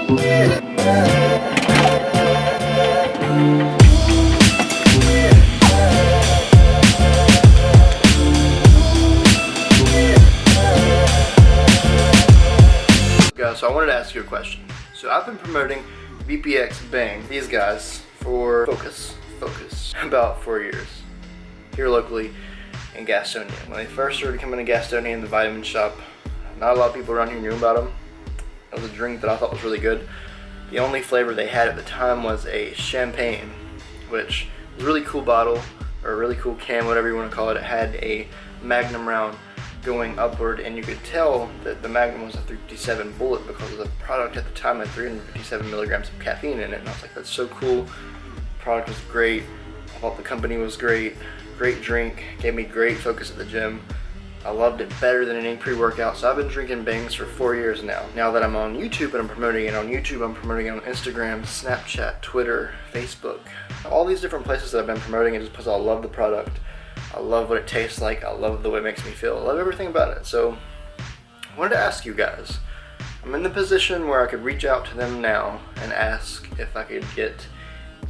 Guys, so I wanted to ask you a question. So I've been promoting VPX Bang, these guys, for Focus, about 4 years here locally in Gastonia. When they first started coming to Gastonia in the vitamin shop, not a lot of people around here knew about them. It was a drink that I thought was really good. The only flavor they had at the time was a champagne, which was a really cool bottle, or a really cool can, whatever you want to call it. It had a Magnum round going upward, and you could tell that the Magnum was a 357 bullet because the product at the time had 357 milligrams of caffeine in it, and I was like, that's so cool. The product was great. I thought the company was great. Great drink, gave me great focus at the gym. I loved it better than any pre-workout, so I've been drinking Bangs for 4 years now. Now that I'm on YouTube and I'm promoting it on YouTube, I'm promoting it on Instagram, Snapchat, Twitter, Facebook. All these different places that I've been promoting it just because I love the product. I love what it tastes like. I love the way it makes me feel. I love everything about it. So I wanted to ask you guys. I'm in the position where I could reach out to them now and ask if I could get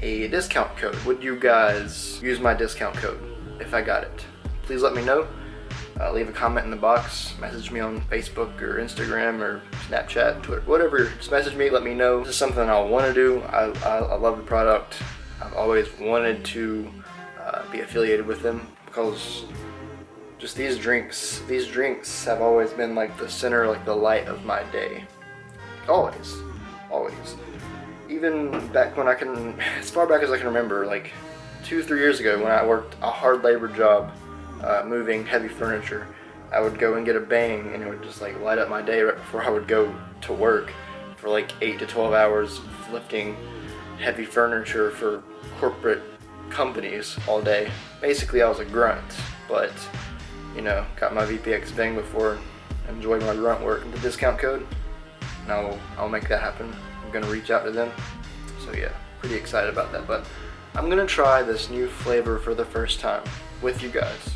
a discount code. Would you guys use my discount code if I got it? Please let me know. Leave a comment in the box. Message me on Facebook or Instagram or Snapchat, Twitter, whatever. Just message me, let me know. This is something I want to do. I love the product. I've always wanted to be affiliated with them because just these drinks have always been like the center, like the light of my day. Always. Even back when as far back as I can remember, like 2-3 years ago when I worked a hard labor job moving heavy furniture, I would go and get a Bang and it would just like light up my day right before I would go to work for like 8 to 12 hours lifting heavy furniture for corporate companies all day. Basically I was a grunt, but you know, got my VPX Bang before, enjoyed my grunt work. The discount code, and I'll make that happen. I'm gonna reach out to them. So yeah, pretty excited about that. But I'm gonna try this new flavor for the first time with you guys.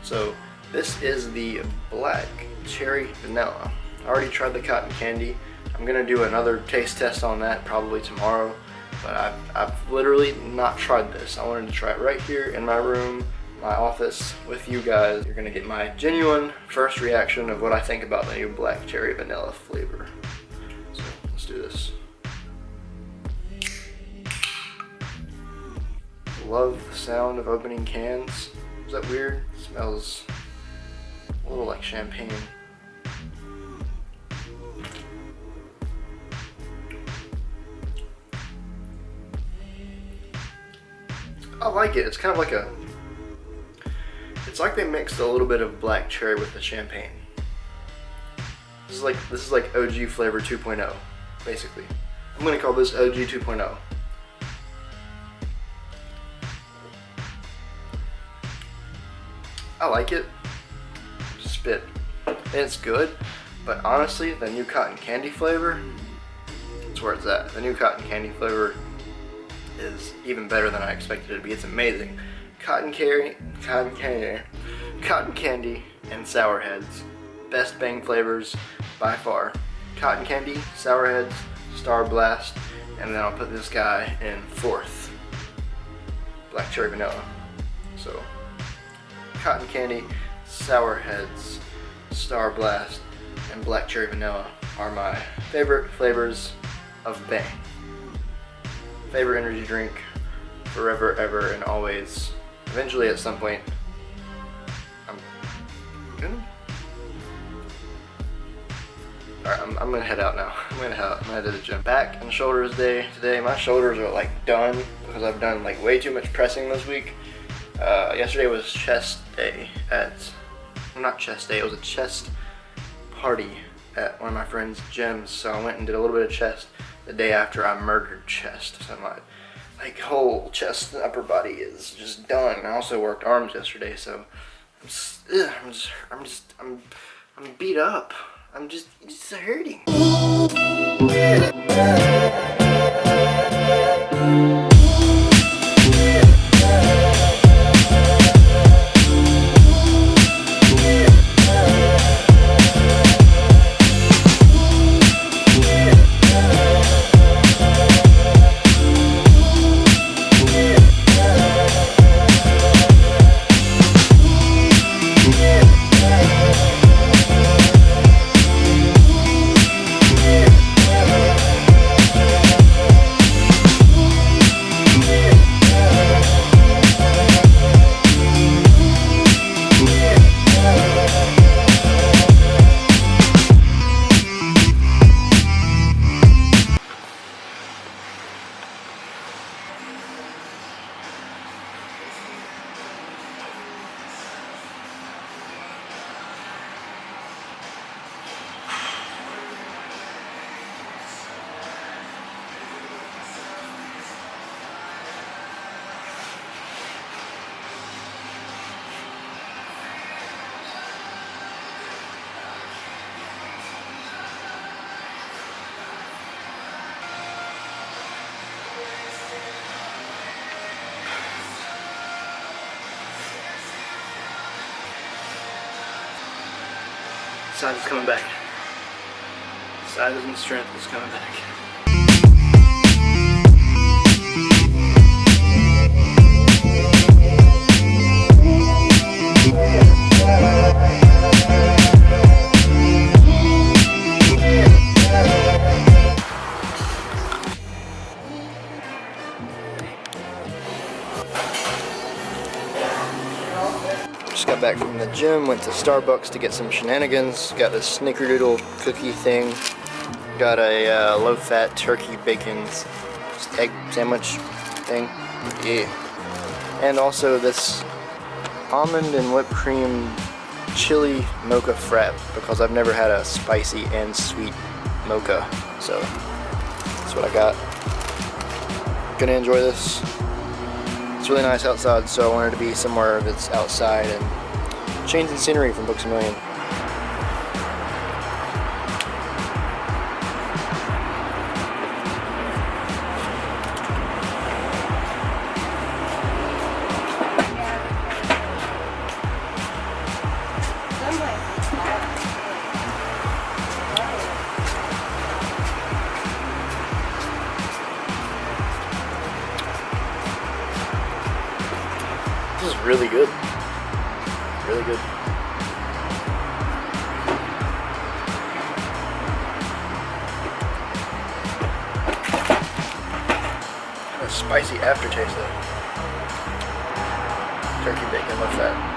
So this is the black cherry vanilla. I already tried the cotton candy. I'm gonna do another taste test on that probably tomorrow. But I've literally not tried this. I wanted to try it right here in my room, my office, with you guys. You're gonna get my genuine first reaction of what I think about the new black cherry vanilla flavor. So let's do this. Love the sound of opening cans. Is that weird? It smells a little like champagne. I like it. It's kind of like it's like they mixed a little bit of black cherry with the champagne. This is like OG flavor 2.0, basically. I'm gonna call this OG 2.0. I like it. Spit. It's good, but honestly, the new cotton candy flavor, that's where it's at. The new cotton candy flavor is even better than I expected it to be. It's amazing. Cotton candy, and Sour Heads. Best Bang flavors by far. Cotton candy, Sour Heads, Star Blast, and then I'll put this guy in fourth. Black cherry vanilla. So, cotton candy, Sour Heads, Star Blast, and black cherry vanilla are my favorite flavors of Bang. Favorite energy drink, forever, ever, and always. Eventually, at some point, I'm gonna head out now. I'm gonna head to the gym. Back and shoulders day today. My shoulders are like done because I've done like way too much pressing this week. Yesterday was chest day not chest day, it was a chest party at one of my friend's gyms, so I went and did a little bit of chest the day after I murdered chest. So my like whole chest and upper body is just done. I also worked arms yesterday, so I'm beat up. It's hurting. Size is coming back. Size and strength is coming back. Just got back from the gym, went to Starbucks to get some shenanigans. Got this snickerdoodle cookie thing. Got a low-fat turkey bacon egg sandwich thing. Yeah. And also this almond and whipped cream chili mocha frap because I've never had a spicy and sweet mocha. So that's what I got. Gonna enjoy this. It's really nice outside, so I wanted to be somewhere that's outside and change the scenery from Books A Million. This is really good. Really good. A spicy aftertaste though. Turkey bacon, what's that?